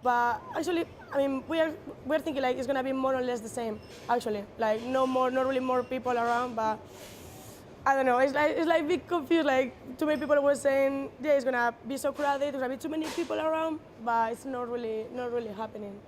But actually, I mean, we're thinking like it's gonna be more or less the same. Actually, like not really more people around, but I don't know. It's like big confused. Like too many people were saying, yeah, it's gonna be so crowded. There's gonna be too many people around, but it's not really happening.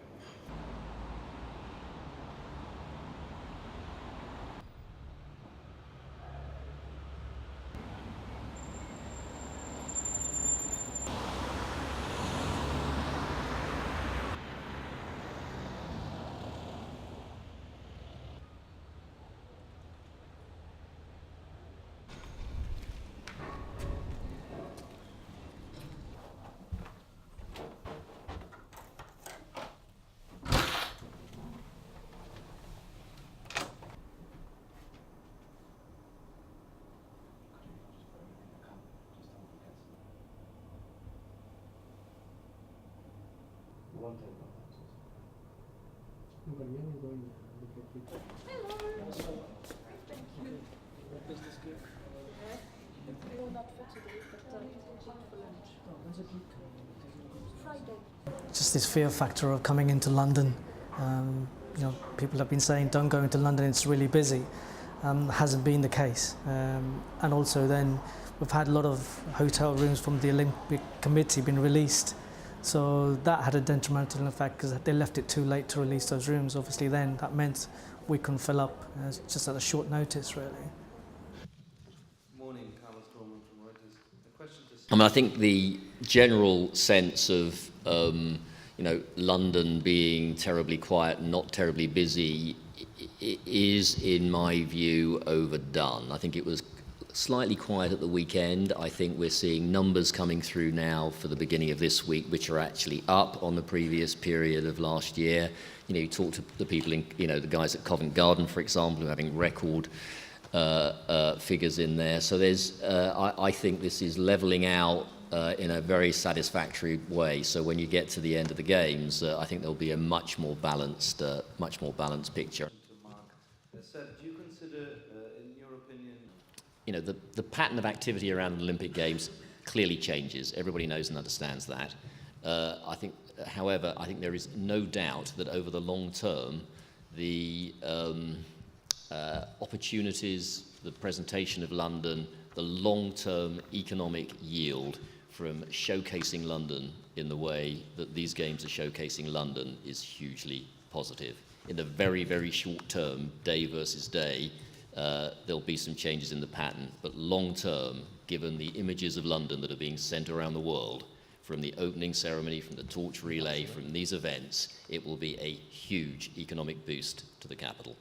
Just this fear factor of coming into London. People have been saying don't go into London, it's really busy. Hasn't been the case. And also then we've had a lot of hotel rooms from the Olympic Committee been released. So that had a detrimental effect because they left it too late to release those rooms. Obviously then that meant we couldn't fill up just at a short notice really. I mean, I think the general sense of London being terribly quiet and not terribly busy is, in my view, overdone. I think it was slightly quiet at the weekend. I think we're seeing numbers coming through now for the beginning of this week, which are actually up on the previous period of last year. You talk to the people in, the guys at Covent Garden, for example, who are having record figures in there. So I think this is levelling out in a very satisfactory way. So when you get to the end of the games, I think there'll be a much more balanced picture. Do you consider, in your opinion, the pattern of activity around the Olympic Games clearly changes. Everybody knows and understands that. However, I think there is no doubt that over the long term, the opportunities, the presentation of London, the long-term economic yield from showcasing London in the way that these games are showcasing London is hugely positive. In the very, very short term, day versus day, there'll be some changes in the pattern, but long term, given the images of London that are being sent around the world, from the opening ceremony, from the torch relay, from these events, it will be a huge economic boost to the capital.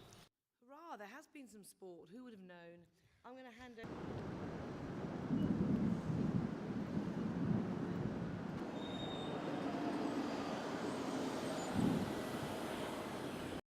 Hurrah, there has been some sport. Who would have known? I'm going to hand it.